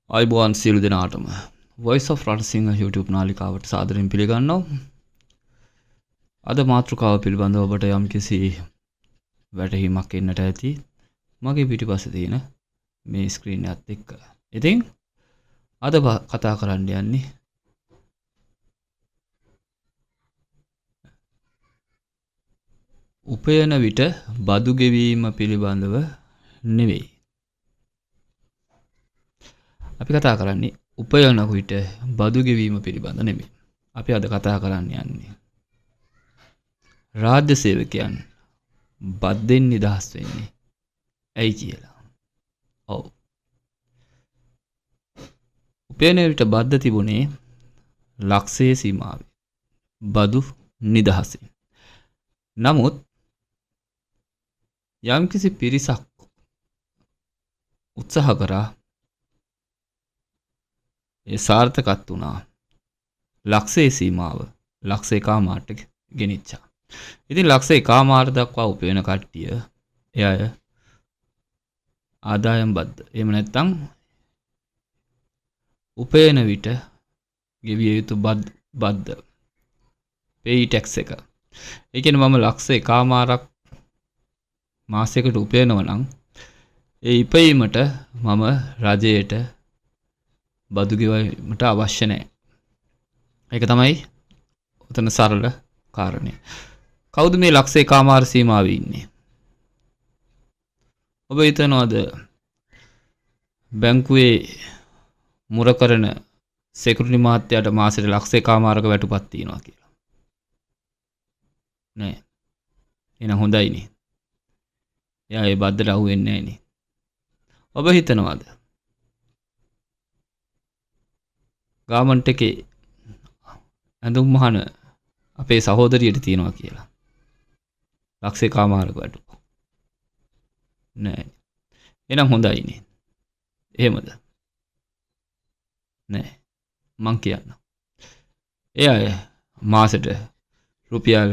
අයිබෝන් සියලු දෙනාටම Voice of රටසිංහ YouTube නාලිකාවට සාදරයෙන් පිළිගන්නවා. අද මාතෘකාව පිළිබඳව ඔබට යම්කිසි වැටහීමක් එන්නට ඇති මගේ පිටිපස්සේ තියෙන මේ ස්ක්‍රීන් එකත් එක්ක. ඉතින් අද කතා කරන්න යන්නේ උපයන විට බදු ගෙවීම පිළිබඳව නෙවෙයි. අපි කතා කරන්නේ උපයන විට බදු ගෙවීම පිළිබඳ නෙමෙයි. අපි අද කතා කරන්න යන්නේ රාජ්‍ය සේවකයන් බද්දෙන් නිදහස් වෙන්නේ ඇයි කියලා. ඔව්. උපයන විට බද්ද තිබුණේ ලක්ෂයේ සීමාවේ. බදු නිදහසින්. නමුත් යම්කිසි පිරිසක් උත්සාහ කරා ඒ සාර්ථකත් වුණා. ලක්ෂයේ සීමාව ලක්ෂ එකමාරට ගෙනිච්චා. ඉතින් ලක්ෂ එකමාර දක්වා උපයන කට්ටිය එය ආදායම් බද්ද. එහෙම නැත්නම් උපයන විට ගෙවිය යුතු බද්ද pay tax එක. ඒ කියන්නේ මම ලක්ෂ එකමාරක් මාසයකට උපයනවා නම් ඒ ඉපයීමට මම රජයට බදු ගෙවීමට අවශ්‍ය නැහැ. ඒක තමයි උතන සරල කාරණය. කවුද මේ ලක්ෂ එකමාර සීමාවේ ඉන්නේ? ඔබ හිතනවාද බැංකුවේ මුර කරන සෙකුරිටි මහත්තයාට මාසෙට ලක්ෂ එකමාරක වැටුපක් තියෙනවා කියලා? නෑ. එහෙනම් හොඳයිනේ. එයා ඒ බද්දට අහු වෙන්නේ නැහනේ. ඔබ හිතනවාද ගාමන්ට් එකේ ඇඳුම් මහන අපේ සහෝදරියට තියනවා කියලා? ලක්ෂ එකමාරක වැටුප. නෑ. එහෙනම් හොඳයිනේ. එහෙමද? නෑ. මං කියන්න. එයා මාසෙට රුපියල්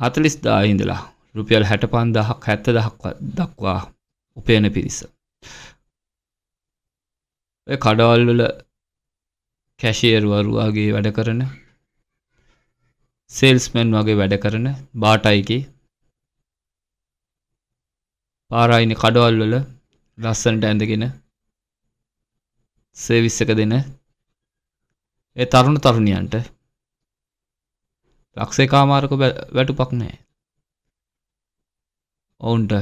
40000 ඉඳලා රුපියල් 65000ක් 70000ක් දක්වා උපයන පිරිස. ඔය කඩවල් වල කැෂියර් වරු වගේ වැඩ කරන, සේල්ස්මන් වගේ වැඩ කරන, බාටයිකේ පාරායිනේ කඩවල් වල ලස්සනට ඇඳගෙන සර්විස් එක දෙන ඒ තරුණ තරුණියන්ට ලක්ෂ එකමාරක වැටුපක් නැහැ. ඔවුන්ට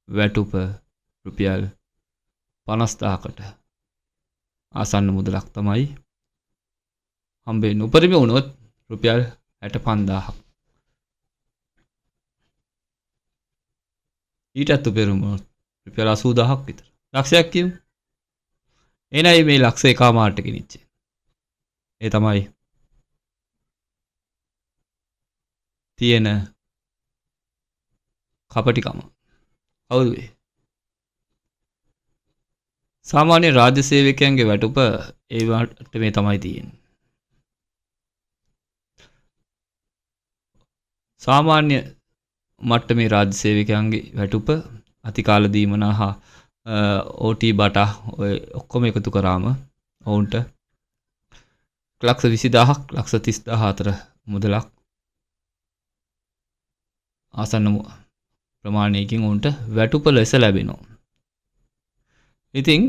වැටුප රුපියල් 50000කට ආසන්න මුදලක් තමයි හම්බෙන්නේ. උපරිම වුණොත් රුපියල් 65000ක්. ඊටත් උපරිම රුපියල් 80000ක් විතර. ලක්ෂයක් කියමු. එනයි මේ ලක්ෂ එකමාරට ගෙනිච්චේ. ඒ තමයි තියෙන කපටිකම. හවුද වේ? සාමාන්‍ය රාජ්‍ය සේවකයන්ගේ වැටුප ඒ වට මේ තමයි තියෙන්නේ. සාමාන්‍ය මට්ටමේ රාජ්‍ය සේවකයන්ගේ වැටුප අතිකාල දීමනා හා OT බටා ඔය ඔක්කොම එකතු කරාම ඔවුන්ට ලක්ෂ 20000ක් ලක්ෂ 30000 අතර මුදලක් ආසන්න ප්‍රමාණයකින් ඔවුන්ට වැටුප ලෙස ලැබෙනවා. ඉතින්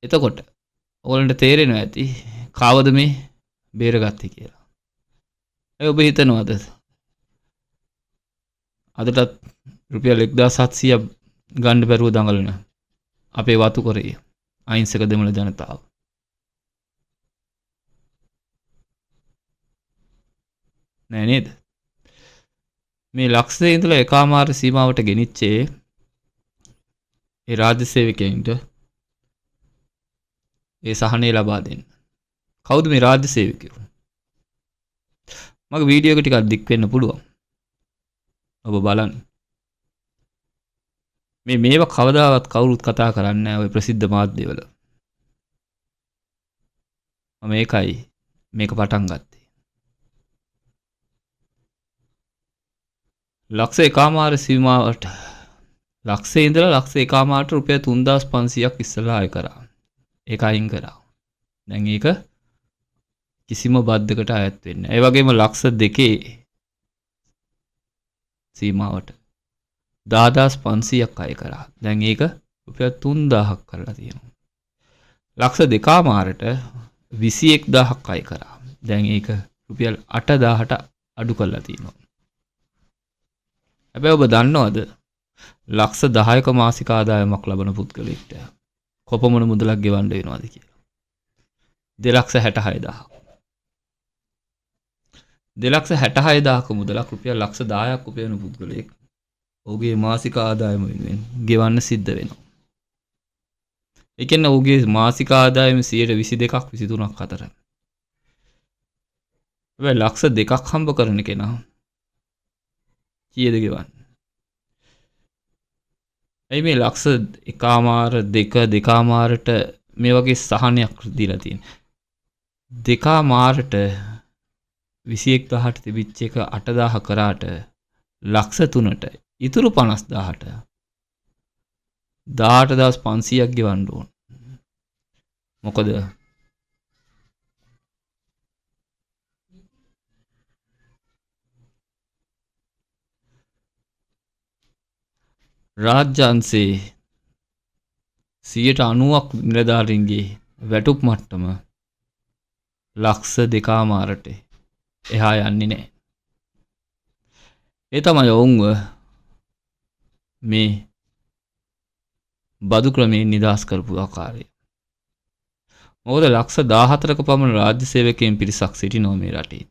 එතකොට ඔයගලන්ට තේරෙනවා ඇති කවද මේ බේරගත්තේ කියලා. ඒ ඔබ හිතනවද අදටත් රුපියල් 1700ක් ගන්න බැරුව දඟලන අපේ වතු කරේ අහිංසක දෙමළ ජනතාව? නෑ නේද? මේ ලක්ෂයේ ඉඳලා එකමාර සීමාවට ගෙනිච්චේ ඒ රාජ්‍ය සේවකයන්ට ඒ සහනය ලබා දෙන්න. කවුද මේ රාජ්‍ය සේවකයෝ? මගේ වීඩියෝ එක ටිකක් දික් වෙන්න පුළුවන්. ඔබ බලන්න. මේවා කවදාවත් කවුරුත් කතා කරන්නේ නැහැ ඔය ප්‍රසිද්ධ මාධ්‍යවල. මම මේක පටන් ගත්තේ. ලක්ෂ එකමාර සීමාවට ලක්ෂේ ඉඳලා ලක්ෂ එකමාරට රුපියල් 3500ක් ඉස්සලා ආය කරා. ඒක අයින් කරා. දැන් ඒක කිසිම බද්දකට අයත් වෙන්නේ නැහැ. ඒ වගේම ලක්ෂ 2 සීමාවට 10500ක් අය කරා. දැන් ඒක රුපියල් 3000ක් කරලා තියෙනවා. ලක්ෂ 2මාරට 21000ක් අය කරා. දැන් ඒක රුපියල් 8000ට අඩු කරලා තියෙනවා. හැබැයි ඔබ දන්නවද ලක්ෂ 10ක මාසික ආදායමක් ලබන පුද්ගලයෙක්ට කොපමණ මුදලක් ගෙවන්න වෙනවද කියලා? 266000. 266000ක මුදලක් රුපියල් ලක්ෂ 10ක් උපයන පුද්ගලයෙක් ඔහුගේ මාසික ආදායම වෙනුවෙන් ගෙවන්න සිද්ධ වෙනවා. ඒ කියන්නේ ඔහුගේ මාසික ආදායම 22ක් 23ක් අතර. හැබැයි ලක්ෂ 2ක් හම්බ කරන කෙනා කීයද ගෙවන්නේ? ඇයි මේ ලක්ෂ 1මාර 2මාරට මේ වගේ සහනයක් දීලා තියෙන්නේ? 2මාරට 21000ට තිබිච්ච එක 8000 කරාට ලක්ෂ 3ට ඉතුරු 50000ට 18500ක් ගෙවන්න ඕන. මොකද රාජ්‍ය අංශයේ 90%ක් නිලධාරීන්ගේ වැටුප් මට්ටම ලක්ෂ 2මාරට එහා යන්නේ නැහැ. ඒ තමයි ඔවුන්ව මේ බදු ක්‍රමයෙන් නිදහස් කරපු ආකාරය. මොකද ලක්ෂ 14ක පමණ රාජ්‍ය සේවකයන් පිරිසක් සිටිනවා මේ රටේ.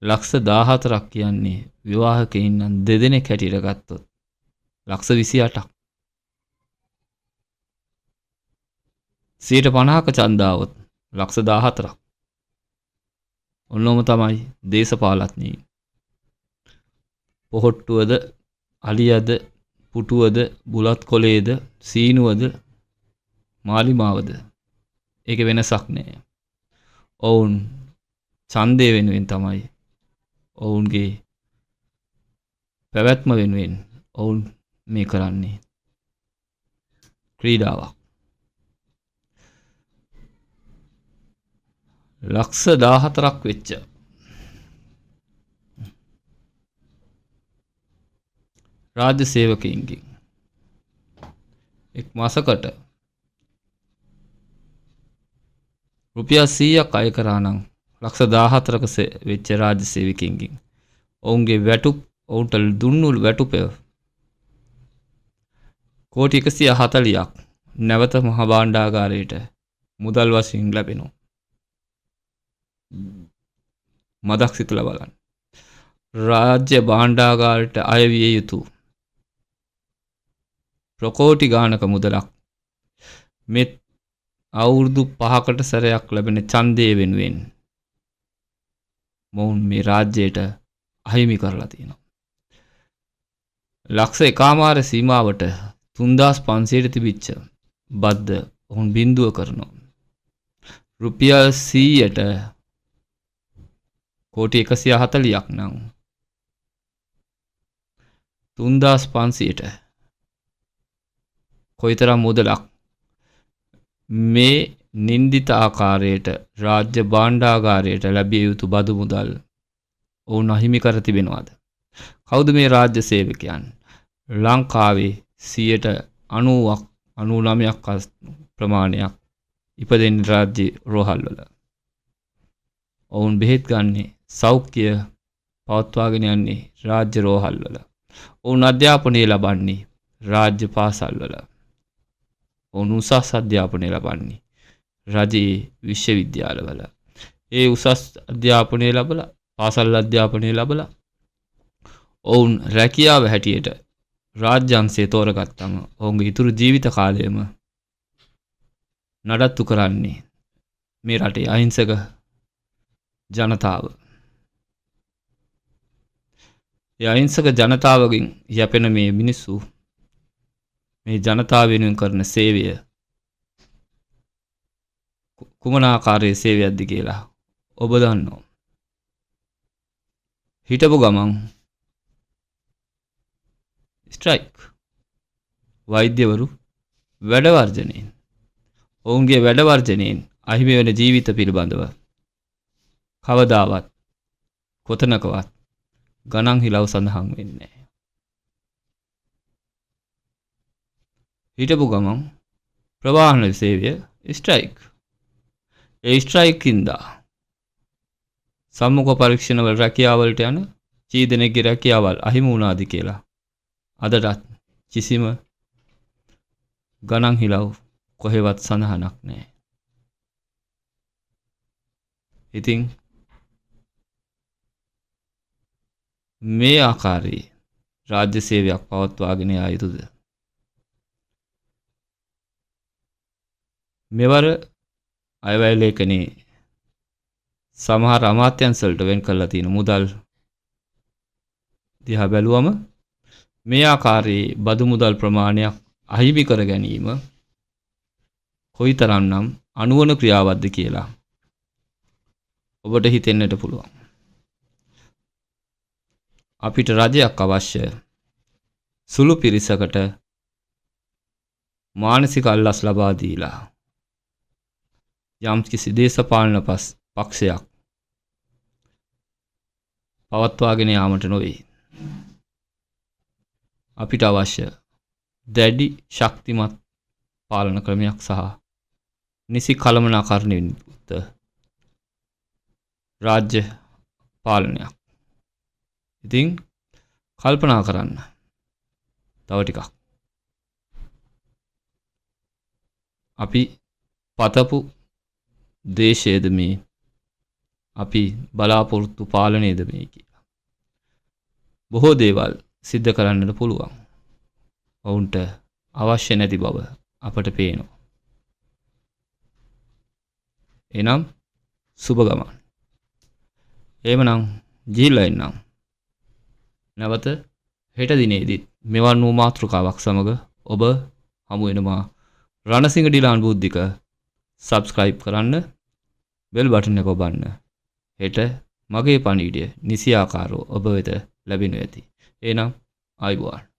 ලක්ෂ 14ක් කියන්නේ විවාහකයින් නම් දෙදෙනෙක් හැටියට ගත්තොත් ලක්ෂ 28ක්. 50%ක ඡන්දාවොත් ලක්ෂ 14ක්. ඔන්නෝම තමයි දේශපාලඥයින්. පොහොට්ටුවද, අලියද, පුටුවද, බුලත් කොලේද, සීනුවද, මාලිමාවද. ඒක වෙනසක් නෑ. ඔවුන් ඡන්දය වෙනුවෙන් තමයි ඔවුන්ගේ පැවැත්ම වෙනුවෙන් ඔවුන් මේ කරන්නේ ක්‍රීඩාවක්. ලක්ෂ 14ක් වෙච්ච රාජ්‍ය සේවකයින්ගෙන් එක් මාසකට රුපියල් 100ක් අය කරා නම් ලක්ෂ 14ක වෙච්ච රාජ්‍ය සේවකයින්ගෙන් ඔවුන්ගේ වැටුප් ඔවුන්ට දුන්නු වැටුප කෝටි 140ක් නැවත මහ භාණ්ඩාගාරයට මුදල් වශයෙන් ලැබෙනවා. මදක් සිතලා බලන්න. රාජ්‍ය භාණ්ඩාගාරයට අය විය යුතු ප්‍රකෝටි ගානක මුදලක් මේ අවුරුදු 5කට සැරයක් ලැබෙන ඡන්දය වෙනුවෙන් මොවුන් මේ රාජ්‍යයට අහිමි කරලා තියෙනවා. ලක්ෂ 1මාර සීමාවට 3500ට තිබිච්ච බද්ද ඔවුන් බිඳුව කරනවා. රුපියල් 100ට කෝටි 140ක් නම් 3500ට කොයිතරම් මුදලක් මේ නින්දිත ආකාරයට රාජ්‍ය භාණ්ඩාගාරයට ලැබිය යුතු බදු මුදල් ඔවුන් අහිමි කර තිබෙනවද? කවුද මේ රාජ්‍ය සේවකයන්? ලංකාවේ 90ක් 99ක් ප්‍රමාණයක් ඉපදෙන රාජ්‍ය රෝහල්වල. ඔවුන් බෙහෙත් ගන්නේ සෞඛ්‍ය පවත්වාගෙන යන්නේ රාජ්‍ය රෝහල්වල. ඔවුන් අධ්‍යාපනය ලබන්නේ රාජ්‍ය පාසල්වල. ඔවුන් උසස් අධ්‍යාපනය ලබන්නේ රජයේ විශ්වවිද්‍යාලවල. ඒ උසස් අධ්‍යාපනය ලැබලා පාසල් අධ්‍යාපනය ලැබලා ඔවුන් රැකියාව හැටියට රාජ්‍ය අංශය තෝරගත්තම ඔවුන්ගේ ඉතුරු ජීවිත කාලයම නඩත්තු කරන්නේ මේ රටේ අහිංසක ජනතාව. ඒ අහිංසක ජනතාවගෙන් යැපෙන මේ මිනිස්සු මේ ජනතාව වෙනුවෙන් කරන සේවය කුමන ආකාරයේ සේවයක්ද කියලා ඔබ දන්නවා. හිටපු ගමන් ස්ට්‍රයික්. වෛද්‍යවරු වැඩ වර්ජනයෙන් ඔවුන්ගේ වැඩ වර්ජනයෙන් අහිමි වෙන ජීවිත පිළිබඳව කවදාවත් කොතනකවත් ගණන් හිලව් සඳහන් වෙන්නේ නැහැ. හිටපු ගමන් ප්‍රවාහන සේවය ස්ට්‍රයික්. ඒ ස්ට්‍රයිකින්දා සම්මුඛ පරීක්ෂණවල රැකියාවලට යන කී දෙනෙක්ගේ රැකියාවල් අහිමි වුණාද කියලා අදටත් කිසිම ගණන් හිලව් කොහෙවත් සඳහනක් නැහැ. ඉතින් මේ ආකාරයේ රාජ්‍ය සේවයක් පවත්වාගෙන යා යුතුද? මෙවර අයවැය ලේඛනයේ සමහර අමාත්‍යංශවලට වෙන් කරලා තියෙන මුදල් දිහා බැලුවම මේ ආකාරයේ බදු මුදල් ප්‍රමාණයක් අහිමි කර ගැනීම කොයිතරම්නම් අනුවන ක්‍රියාවක්ද කියලා ඔබට හිතෙන්නට පුළුවන්. අපිට රජයක් අවශ්‍ය සුළු පිරිසකට මානසික අල්ලස් ලබා දීලා යම්කිසි දේශපාලන පක්ෂයක් පවත්වාගෙන යාමට නොවේ. අපිට අවශ්‍ය දැඩි ශක්තිමත් පාලන ක්‍රමයක් සහ නිසි කළමනාකරණයෙන් යුක්ත රාජ්‍ය පාලනයක්. ඉතින් කල්පනා කරන්න තව ටිකක්. අපි පතපු දේශයේද මේ අපි බලාපොරොත්තු පාලනයේද මේ කියලා. බොහෝ දේවල් සිද්ධ කරන්නට පුළුවන්. ඔවුන්ට අවශ්‍ය නැති බව අපට පේනවා. එනම් සුබ ගමන්. එහෙමනම් ජීලා ඉන්නම්. නැවත හෙට දිනේදීත් මෙවන් වූ මාතෘකාවක් සමග ඔබ හමු වෙනවා. රණසිංහ ඩිලාන් බුද්ධික සබ්ස්ක්‍රයිබ් කරන්න, බෙල් බටන් එක ඔබන්න. හෙට මගේ පණිවිඩය නිසියාකාරව ඔබ වෙත ලැබෙනු ඇති. එහෙනම් ආයුබෝවන්.